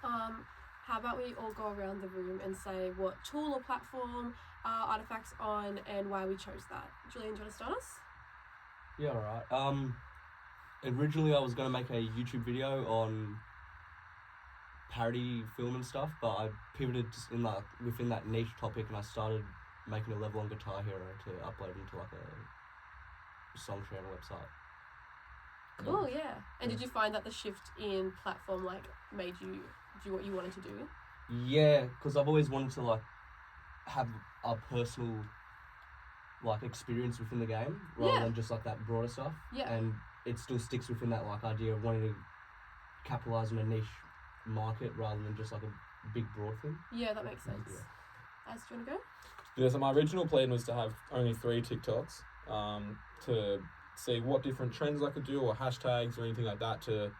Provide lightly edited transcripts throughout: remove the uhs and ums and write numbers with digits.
How about we all go around the room and say what tool or platform Artifact's on and why we chose that. Julian, do you want to start us? Yeah, alright. Originally I was going to make a YouTube video on parody film and stuff, but I pivoted within that niche topic, and I started making a level on Guitar Hero to upload into like a song share on a website. Cool, yeah. And did you find that the shift in platform like made you do what you wanted to do? Yeah, because I've always wanted to like have a personal like experience within the game rather than just like that broader stuff. Yeah. And it still sticks within that like idea of wanting to capitalize on a niche market rather than just like a big broad thing. Yeah, that makes sense. Yeah. Az, do you want to go? Yeah, so my original plan was to have only 3 TikToks to see what different trends I could do or hashtags or anything like that to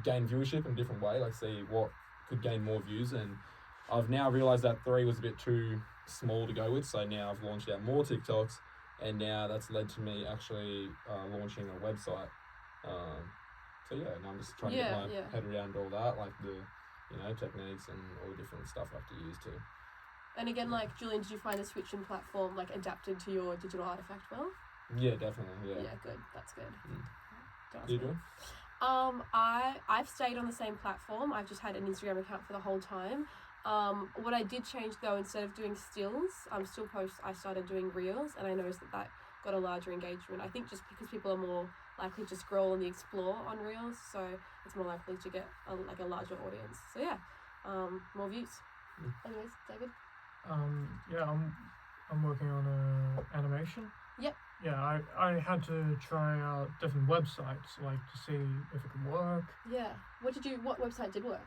gain viewership in a different way, like see what could gain more views. And I've now realised that 3 was a bit too small to go with, so now I've launched out more TikToks, and now that's led to me actually launching a website. So yeah, and I'm just trying to get my head around all that, like the techniques and all the different stuff I have to use to. And again, like Julian, did you find the switch in platform like adapted to your digital artifact well? Yeah, definitely. Yeah. Yeah, good. That's good. You doing? I've stayed on the same platform. I've just had an Instagram account for the whole time. What I did change though, instead of doing stills, I started doing reels, and I noticed that got a larger engagement. I think just because people are more likely to scroll and explore on reels, so it's more likely to get a larger audience. So yeah, more views. Anyways, David. Yeah, I'm working on animation. Yep. Yeah, I had to try out different websites like to see if it could work. Yeah. What website did work?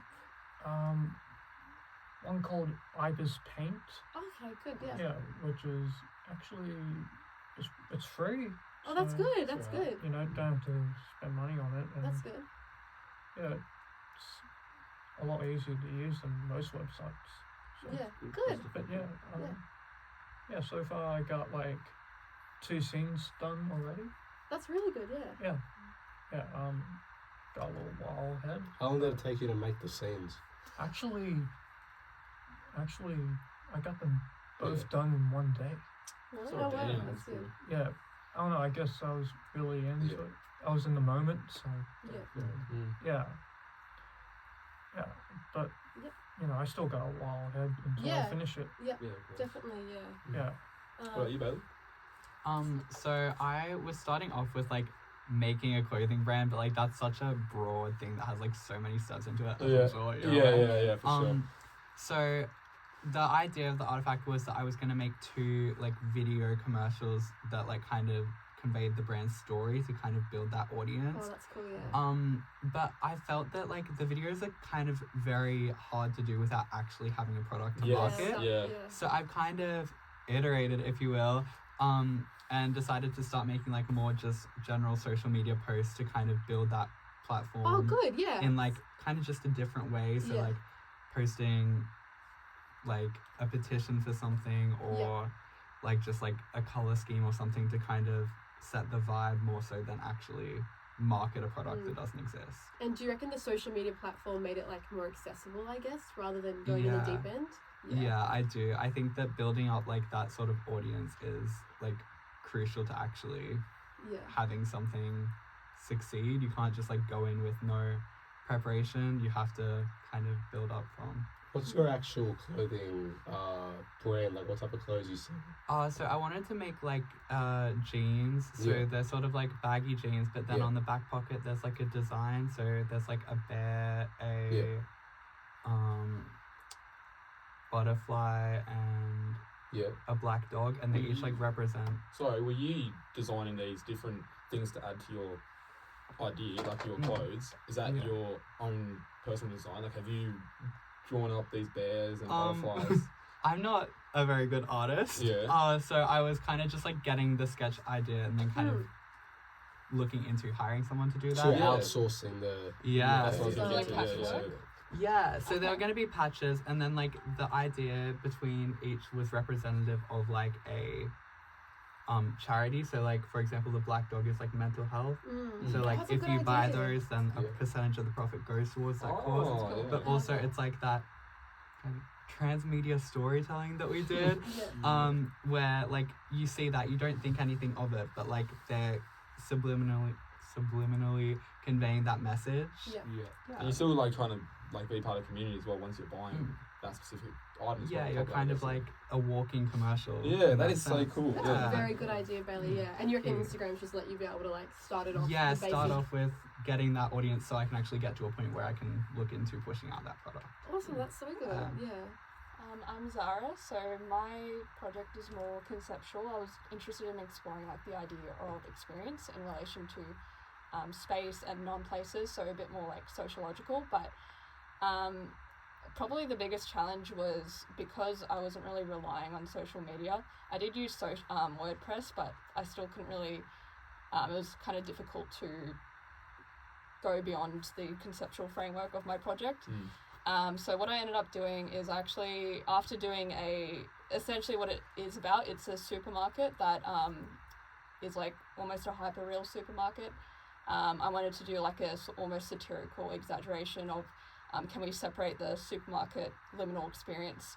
One called Ibis Paint. Okay, good. Yeah. Yeah, which is actually it's free. Oh, that's good. That's good. You know, don't have to spend money on it. And that's good. Yeah, it's a lot easier to use than most websites. So, yeah, good. But yeah, so far I got like 2 scenes done already. That's really good. Yeah. Yeah. Got a little while ahead. How long did it take you to make the scenes? Actually, I got them both done in one day. Wow, that's good. Yeah, I don't know. I guess I was really into it. I was in the moment, so yeah. But I still got a while ahead until I finish it. Yeah, definitely. Yeah. What about you, Bailey? So I was starting off with like making a clothing brand, but like that's such a broad thing that has like so many steps into it. Yeah, for sure. So the idea of the artifact was that I was going to make 2 like video commercials that like kind of conveyed the brand's story to kind of build that audience. Oh, that's cool, yeah. But I felt that like the videos are kind of very hard to do without actually having a product to market. Yeah. So I've kind of iterated, if you will, and decided to start making like more just general social media posts to kind of build that platform. Oh, good, yeah. In like kind of just a different way. So like posting like a petition for something or like just like a color scheme or something to kind of set the vibe more so than actually market a product that doesn't exist. And do you reckon the social media platform made it like more accessible, I guess, rather than going in the deep end? Yeah, I do. I think that building up like that sort of audience is like crucial to actually having something succeed. You can't just like go in with no preparation. You have to kind of build up from. What's your actual clothing brand? Like, what type of clothes you sell? So I wanted to make like jeans. So they're sort of like baggy jeans, but then on the back pocket there's like a design. So there's like a bear, butterfly, and a black dog, and they each like represent. Sorry, were you designing these different things to add to your idea, like your clothes? Is that your own personal design? Like, have you drawn up these bears and butterflies? I'm not a very good artist. So I was kind of just like getting the sketch idea and then kind of looking into hiring someone to do that. So you're outsourcing the... Yeah. That's what I was getting to. Yeah, so there were going to be patches, and then like the idea between each was representative of like a charity. So like for example, the Black Dog is like mental health. Mm. So like That's a if good you buy idea. those, then a Yeah. percentage of the profit goes towards that Oh, cause. yeah. But also it's like that kind of transmedia storytelling that we did. Yeah. Where like you see that you don't think anything of it, but like they're subliminally conveying that message. Yeah. Yeah. And you're still like trying to like be part of the community as well once you're buying that specific item. as Yeah, well, you're top kind I of guess. like a walking commercial. Yeah, in that is so sense. cool. That's Yeah. a very good idea, Bailey. Yeah, and you reckon Yeah. Instagram just let you be able to like start it off. Yeah, the start basic- off with getting that audience so I can actually get to a point where I can look into pushing out that product. Awesome, that's so good. Yeah. I'm Zara, so my project is more conceptual. I was interested in exploring like the idea of experience in relation to space and non-places, so a bit more like sociological, but probably the biggest challenge was because I wasn't really relying on social media. I did use WordPress, but I still couldn't really, it was kind of difficult to go beyond the conceptual framework of my project. So what I ended up doing is actually, after doing essentially what it is about, it's a supermarket that is like almost a hyper-real supermarket. I wanted to do like a almost satirical exaggeration of can we separate the supermarket liminal experience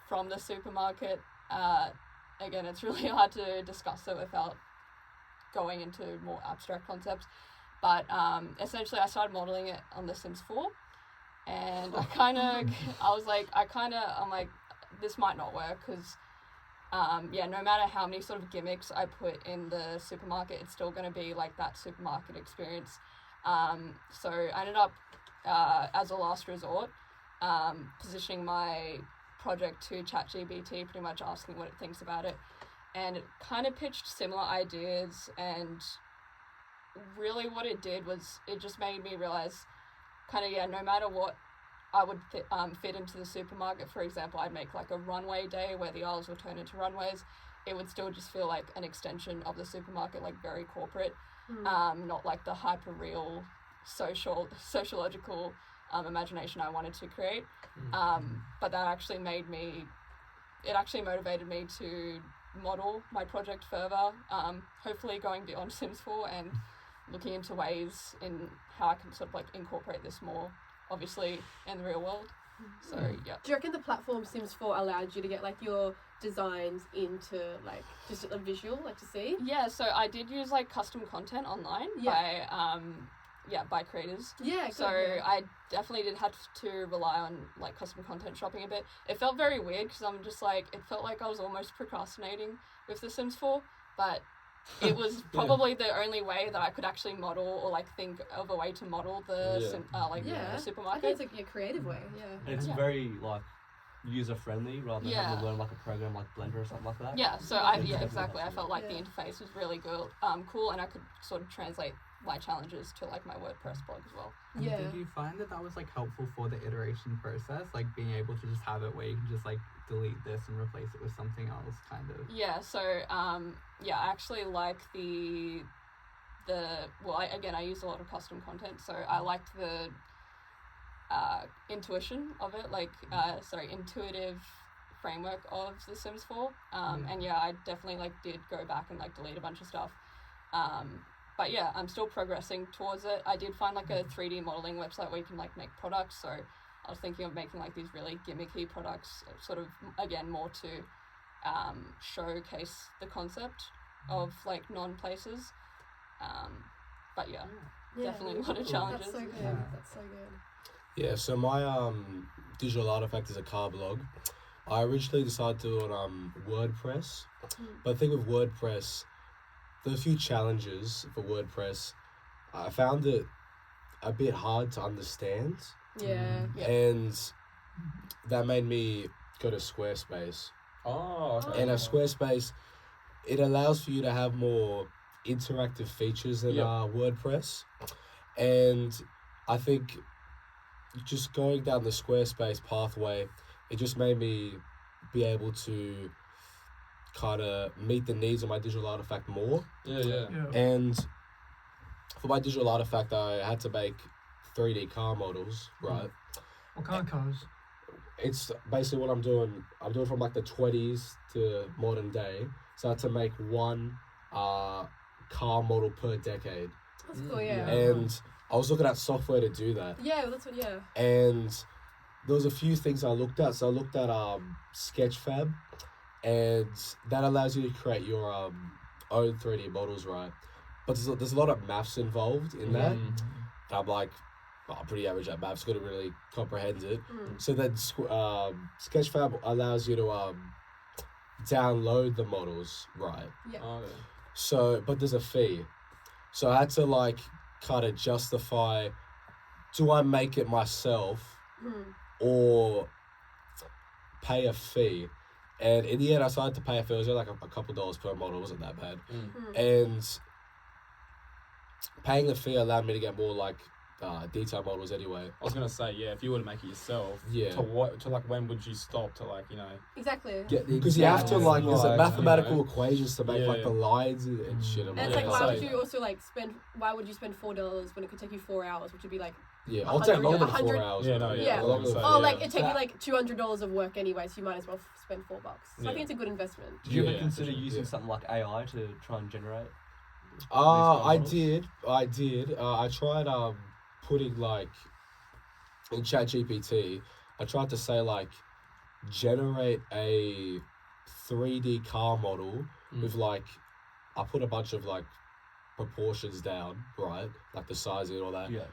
from the supermarket. Again, it's really hard to discuss it without going into more abstract concepts. But essentially I started modelling it on The Sims 4. And I'm like, this might not work because, no matter how many sort of gimmicks I put in the supermarket, it's still going to be like that supermarket experience. So I ended up, as a last resort, positioning my project to ChatGPT, pretty much asking what it thinks about it. And it kind of pitched similar ideas, and really what it did was it just made me realize no matter what I would fit into the supermarket. For example, I'd make like a runway day where the aisles would turn into runways. It would still just feel like an extension of the supermarket, like very corporate, not like the hyper-real sociological imagination I wanted to create. But that actually motivated me to model my project further, hopefully going beyond Sims 4 and looking into ways in how I can sort of like incorporate this more, obviously, in the real world. So yeah. Do you reckon the platform Sims 4 allowed you to get like your designs into like just a visual, like to see? Yeah, so I did use like custom content online by creators. Yeah. So I definitely did have to rely on like custom content shopping a bit. It felt very weird because I'm just like, it felt like I was almost procrastinating with The Sims 4, but it was probably the only way that I could actually model or like think of a way to model the the I supermarket. think it's like a creative way. Yeah. It's very like user friendly rather than having to learn like a program like Blender or something like that. Yeah, so exactly. I felt like the interface was really cool, and I could sort of translate my challenges to like my WordPress blog as well. And did you find that was like helpful for the iteration process, like being able to just have it where you can just like delete this and replace it with something else, kind of? Yeah. So I actually like I use a lot of custom content, so I liked the intuition of it, intuitive framework of The Sims 4. I definitely like did go back and like delete a bunch of stuff. But yeah, I'm still progressing towards it. I did find like a 3D modeling website where you can like make products, so I was thinking of making like these really gimmicky products, sort of again more to showcase the concept of like non-places. But definitely a lot of challenges. That's so good. Yeah. That's so good. Yeah, so my digital artifact is a car blog. I originally decided to do it on WordPress, but the thing with WordPress, there are a few challenges for WordPress. I found it a bit hard to understand, Yeah. and that made me go to Squarespace. Oh, okay. And a Squarespace, it allows for you to have more interactive features than WordPress, and I think just going down the Squarespace pathway, it just made me be able to kind of meet the needs of my digital artifact more. Yeah. And for my digital artifact, I had to make 3D car models, right? What kind of cars? It's basically what I'm doing. I'm doing from like the 20s to modern day, So I had to make one car model per decade. That's cool, yeah. And I was looking at software to do that. Yeah, that's what, yeah. And there was a few things I looked at. So I looked at Sketchfab, and that allows you to create your own 3D models, right? But there's a lot of maths involved in that. And I'm like, I'm pretty average at maths, couldn't really comprehend it. So then Sketchfab allows you to download the models, right? Yeah. Oh, yeah. So, but there's a fee. So I had to like kind of justify, do I make it myself or pay a fee? And in the end, I decided to pay a fee. It was like a couple dollars per model. It wasn't that bad. And paying the fee allowed me to get more like detailed models anyway. I was gonna say, yeah, if you were to make it yourself, Yeah. to like when would you stop to like, you know? Exactly. Because you have to like, there's like, mathematical you know. equations to make like Yeah. the lines and shit. And it's Yeah, like, why would so- you also like why would you spend $4 when it could take you 4 hours, which would be like, Yeah, I'll take longer than 4 100 hours. Yeah, no, yeah. Longer than So, oh, yeah. like it take you like $200 of work anyway, so you might as well spend $4. So I Yeah. think it's a good investment. Did you Yeah, ever consider for sure. using something like AI to try and generate? I models? did. I tried putting like in ChatGPT. I tried to say like generate a 3D car model with like I put a bunch of like proportions down, right? Like the sizing and all that. Yeah.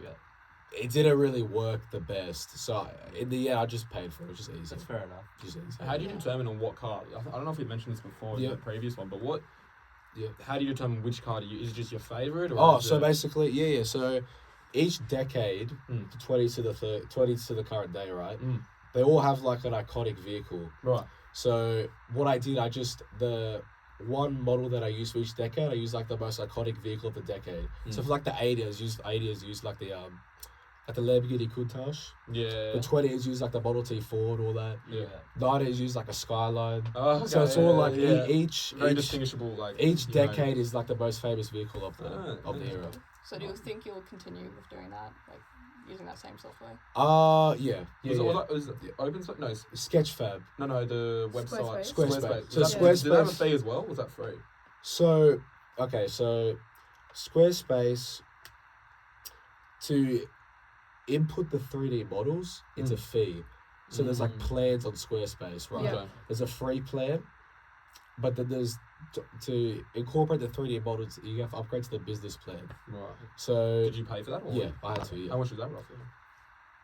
It didn't really work the best. So in the end, I just paid for it. Just easy. That's fair enough. Just easy. How do you determine on what car? I don't know if we mentioned this before in Yeah. the previous one, but what? Yeah. How do you determine which car to use? Is it just your favorite? Or Oh, is so it- basically, yeah. So each decade, Mm. 20 to the current day, right? Mm. They all have like an iconic vehicle. Right. So what I did, the one model that I used for each decade, I used like the most iconic vehicle of the decade. So for like the 80s, used like the Lamborghini Countach. Yeah. The 20s used like the Model T Ford, all that. Yeah. 90s used like a Skyline. Oh, okay, So it's all like yeah. each Very distinguishable. Like each you know. decade is like the most famous vehicle of the Ah, era. So do you think you'll continue with doing that, like using that same software? Yeah. Was it open source? No, Sketchfab. no, the website. Squarespace. So Was that- Did that have a Squarespace- fee as well? Was that free? So Squarespace, to input the 3D models, it's a fee. So there's like plans on Squarespace, right? Yeah. Okay. There's a free plan, but then there's to incorporate the 3D models, you have to upgrade to the business plan. Right. So Did you pay for that? Or? yeah, I had to. Yeah, How much was that roughly?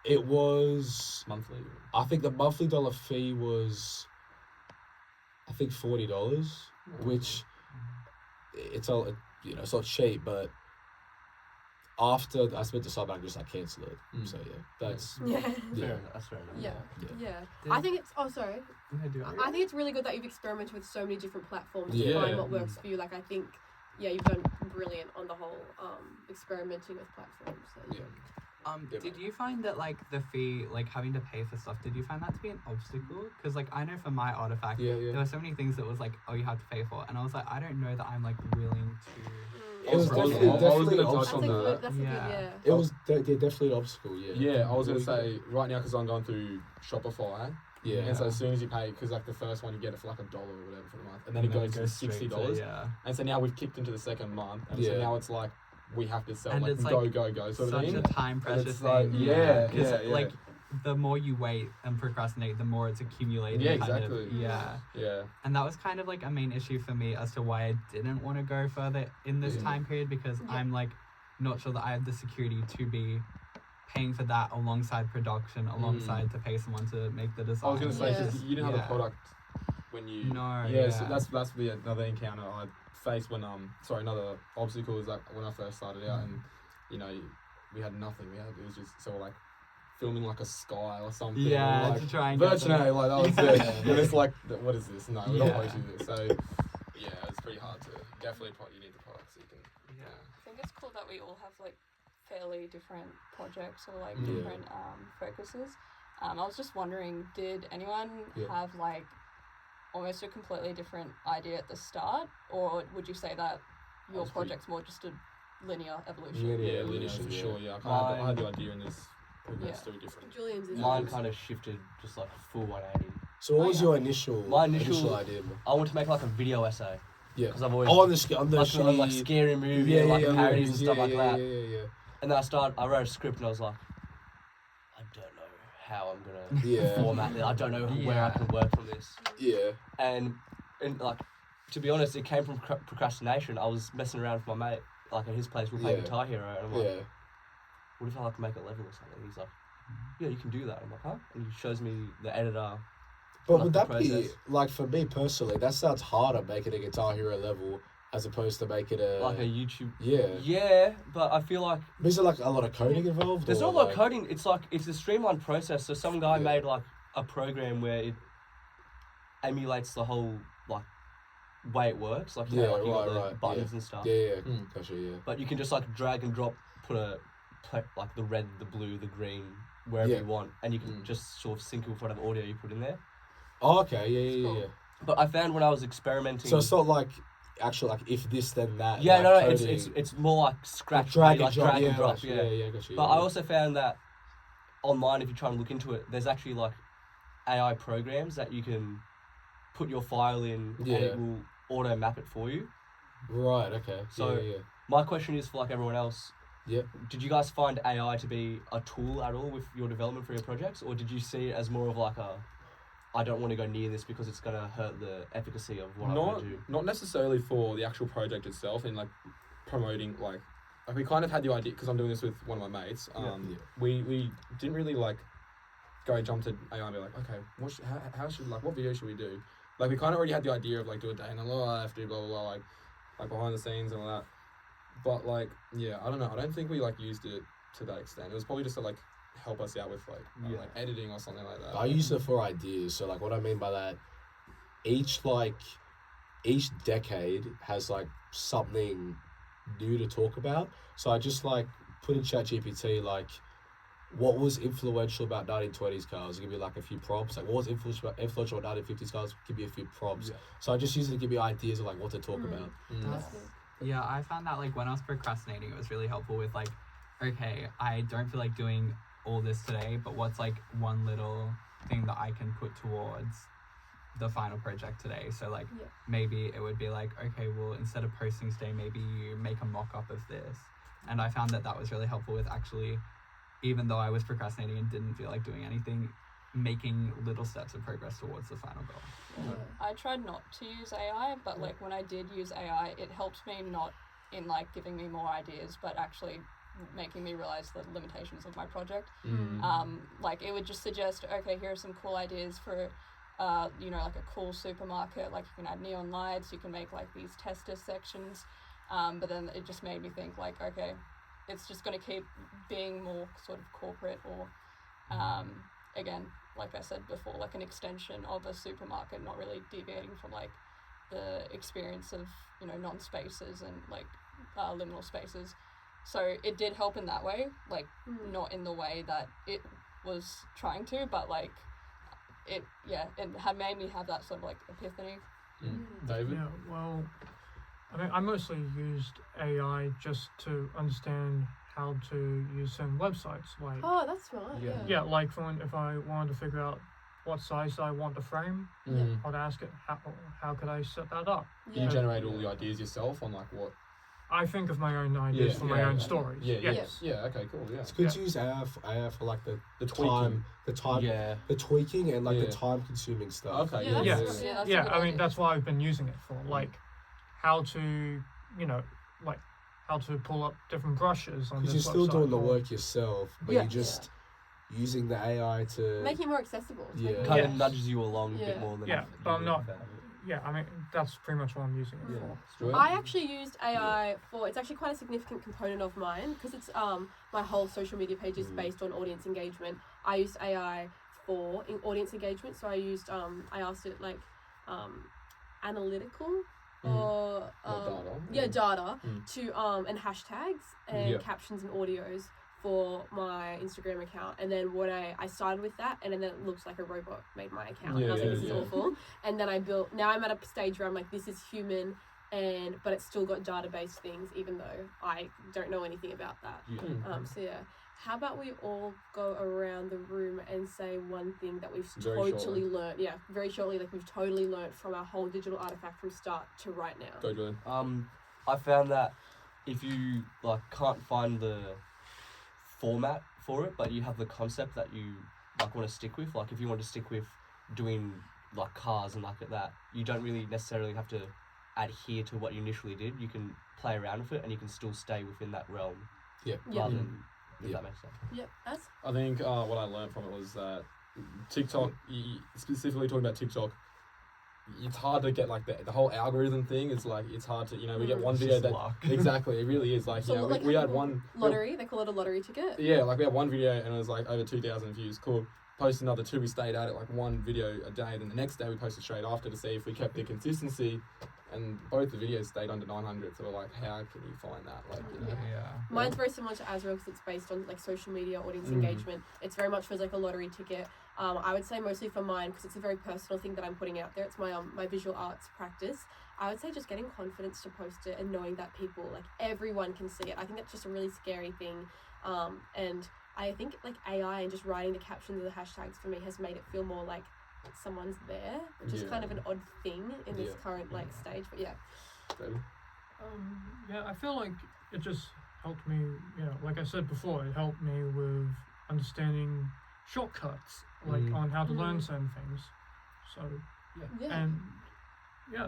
it was. Monthly. I think the monthly dollar fee was, I think $40, which it's all it's not cheap, but after I spent the sub, I just cancel it. So yeah, that's Yeah. Fair yeah. enough. That's fair enough. Yeah. Yeah. Yeah. I think it's sorry. Yeah, I think it's really good that you've experimented with so many different platforms to Yeah. find what works for you. Like I think you've done brilliant on the whole experimenting with platforms. So, Yeah. Did you find that like the fee, like having to pay for stuff, did you find that to be an obstacle? Because like I know for my artifact, Yeah, there were so many things that was like, oh, you have to pay for, and I was like, I don't know that I'm like willing to. It was I was definitely gonna touch That's on a that. good. That's a Yeah. good. It was definitely an obstacle. Yeah. Yeah, I was gonna Really say right now because I'm going through Shopify. Yeah. And so as soon as you pay, because like the first one you get it for like $1 or whatever for the month, and then And it goes to straight $60. Yeah. And so now we've kicked into the second month, and so Yeah. now it's like we have to sell And like it's, go like, go sort of Such thing. a time And pressure it's thing. like, yeah, 'Cause, yeah. like the more you wait and procrastinate, the more it's accumulating. Yeah, kind exactly. Of, yeah. Yeah. And that was kind of like a main issue for me as to why I didn't want to go further in this Yeah. time period, because Yeah. I'm like not sure that I have the security to be paying for that alongside production, alongside to pay someone to make the design. I was gonna say Yeah. 'cause you didn't have the Yeah. product when you. No, Yeah, so yeah. that's the another encounter I faced when another obstacle was like when I first started out, and we had nothing. It was just so like filming like a sky or something. Yeah, or, like, to try and get Virgin them- A, like that was it. And it's like, what is this? No, we're not Yeah. supposed to do this. So yeah, it's pretty hard to definitely. You need the product so you can. Yeah. I think it's cool that we all have like fairly different projects or like Yeah. different focuses. I was just wondering, did anyone Yeah. have like almost a completely different idea at the start, or would you say that your was pretty- project's more just a linear evolution? Linear. Yeah, linear evolution, for yeah. sure. Yeah, I had the idea and this progressed Yeah. through different. Julian's is Mine kind of shifted just like full 180. So what Oh, was yeah. your initial idea? Man? I want to make like a video essay. Yeah. Because I've always On the like, shitty, on, like scary movie and like parodies and stuff like that. Yeah. And then I wrote a script and I was like, I don't know how I'm gonna format it. I don't know where I can work from this. Yeah. And like, to be honest, it came from procrastination. I was messing around with my mate, like at his place, we were playing Guitar Hero, and I'm like, what if I like make a level or something? He's like, yeah, you can do that. I'm like, huh? And he shows me the editor. But like, would the that process. be, like, for me personally, that sounds harder making a Guitar Hero level as opposed to making a... Like a YouTube... Yeah. Yeah, but I feel like... Is there, like, a lot of coding involved? There's or, not a lot like... of coding. It's like, it's a streamlined process. So some guy made, like, a program where it emulates the whole, like, way it works. Like, you know, like you got the buttons and stuff. Yeah. Gotcha, yeah. But you can just, like, drag and drop, put like, the red, the blue, the green, wherever you want. And you can just sort of sync it with whatever audio you put in there. Oh, okay, yeah. But I found when I was experimenting... So it's not like, actually, like, if this, then that. Yeah, like, no, coding. it's more like scratch, drag like and drag and drop, gotcha, yeah, gotcha. But I also found that online, if you try and look into it, there's actually like AI programs that you can put your file in and it will auto map it for you. Right, okay. So my question is for like everyone else. Yeah. Did you guys find AI to be a tool at all with your development for your projects, or did you see it as more of like a I don't want to go near this because it's going to hurt the efficacy of what I want to do? Not necessarily for the actual project itself and like promoting like we kind of had the idea because I'm doing this with one of my mates. We didn't really like jump to AI and be like, okay, how should like what video should we do? Like we kind of already had the idea of like do a day in the life, do blah blah blah, like behind the scenes and all that. But like I don't know. I don't think we like used it to that extent. It was probably just to like help us out with like editing or something like that. I use it for ideas. So like what I mean by that, each decade has like something new to talk about. So I just like put in ChatGPT like what was influential about 1920s cars? Give me like a few prompts. Like what was influential about 1950s cars? Give me a few prompts. Yeah. So I just use it to give me ideas of like what to talk about. Yeah, I found that like when I was procrastinating, it was really helpful with like, okay, I don't feel like doing all this today, but what's like one little thing that I can put towards the final project today? So like maybe it would be like, okay, well instead of posting today, maybe you make a mock-up of this. And I found that was really helpful with actually, even though I was procrastinating and didn't feel like doing anything, making little steps of progress towards the final goal. I tried not to use AI, but like when I did use AI, it helped me not in like giving me more ideas, but actually making me realize the limitations of my project. Like it would just suggest, okay, here are some cool ideas for like a cool supermarket, like you can add neon lights, you can make like these tester sections, but then it just made me think like, okay, it's just going to keep being more sort of corporate or again, like I said before, like an extension of a supermarket, not really deviating from like the experience of non-spaces and like liminal spaces. So it did help in that way, like not in the way that it was trying to, but like it had made me have that sort of like epiphany. David? Yeah, well, I mean, I mostly used AI just to understand how to use certain websites. Like, oh, that's right. Yeah, like if I wanted to figure out what size I want the frame, I'd ask it how could I set that up. You generate all the ideas yourself on like what? I think of my own ideas for my own stories. Yeah. Okay, cool. Yeah. It's good to use AI for like the tweaking. the tweaking and like the time-consuming stuff. Okay. Yeah. I mean, that's what I've been using it for. Like, how to, like how to pull up different brushes on this website. Because you're still doing the work yourself, but you're just using the AI to make it more accessible. Kind of nudges you along a bit more than. But I'm not. Yeah, I mean, that's pretty much what I'm using it for. I actually used AI for, it's actually quite a significant component of mine, because it's my whole social media page is based on audience engagement. I used AI for audience engagement, so I used, I asked it like analytical or data to and hashtags and captions and audios for my Instagram account. And then when I started with that, and then it looks like a robot made my account. And I was like, this is awful. And then now I'm at a stage where I'm like, this is human, but it's still got database things, even though I don't know anything about that. how about we all go around the room and say one thing that we've Very totally learned? Yeah, very shortly. Like we've totally learned from our whole digital artifact from start to right now. Go, Julian. I found that if you like can't find the format for it, but you have the concept that you like want to stick with, like if you want to stick with doing like cars and like that, you don't really necessarily have to adhere to what you initially did. You can play around with it and you can still stay within that realm. Yeah. Rather than, if that makes sense. Yep, that's. I think what I learned from it was that TikTok, specifically talking about TikTok, it's hard to get like the whole algorithm thing. It's like it's hard to we get one It's video just that luck. Exactly, it really is like So, like, we had one lottery. They call it a lottery ticket. Yeah, like we had one video and it was like over 2,000 views. Cool. Posted another 2. We stayed at it like one video a day. Then the next day we posted straight after to see if we kept the consistency. And both the videos stayed under 900. So we're like, how can you find that? Like, Yeah. Mine's very similar to Azrael because it's based on like social media audience engagement. It's very much feels like a lottery ticket. I would say mostly for mine because it's a very personal thing that I'm putting out there. It's my my visual arts practice. I would say just getting confidence to post it and knowing that people, like everyone can see it. I think that's just a really scary thing. And I think like AI and just writing the captions of the hashtags for me has made it feel more like someone's there, which is kind of an odd thing in this current like stage. But yeah. Yeah, I feel like it just helped me, like I said before, it helped me with understanding shortcuts, like on how to learn certain things. So, Yeah. and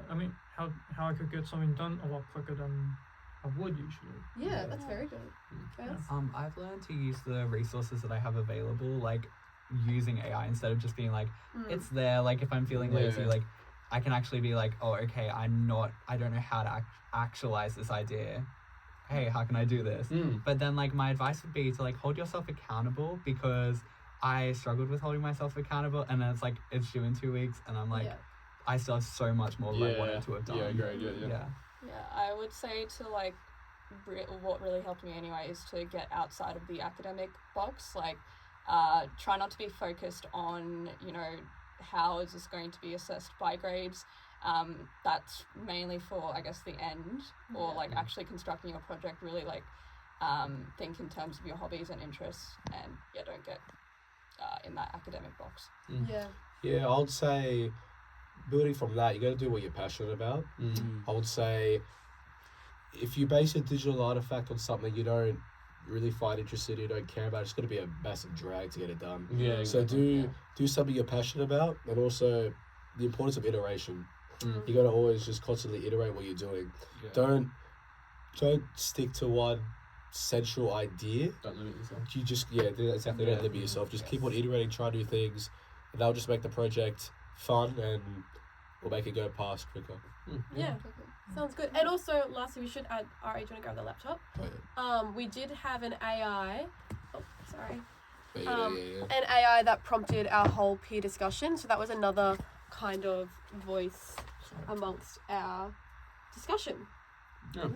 I mean, how I could get something done a lot quicker than I would usually. Yeah, that's very good. Yes. I've learned to use the resources that I have available, like using AI instead of just being like, it's there. Like if I'm feeling lazy, like I can actually be like, oh, okay, I don't know how to actualize this idea. Hey, how can I do this? But then like my advice would be to like hold yourself accountable, because I struggled with holding myself accountable, and then it's like it's due in 2 weeks and I'm like, I still have so much more that I wanted to have done. Yeah, great. Yeah. Yeah, I would say to like, what really helped me anyway is to get outside of the academic box. Like, try not to be focused on, how is this going to be assessed by grades. That's mainly for, I guess, the end, or like actually constructing your project. Really like, think in terms of your hobbies and interests, and don't get in that academic box. Yeah, I would say, building from that, you got to do what you're passionate about. I would say, if you base a digital artifact on something you don't really find interested, you don't care about, it's going to be a massive drag to get it done. Yeah. So do something you're passionate about, and also the importance of iteration. You got to always just constantly iterate what you're doing. Yeah. Don't stick to one central idea. Don't limit yourself. You just exactly. Don't limit yourself. Just keep on iterating, try new things, and that'll just make the project fun and will make it go past quicker. Yeah. Sounds good. And also, lastly, we should add. Ari, do you want to grab the laptop? We did have an AI. Oh, sorry. An AI that prompted our whole peer discussion. So that was another kind of voice amongst our discussion. Yeah.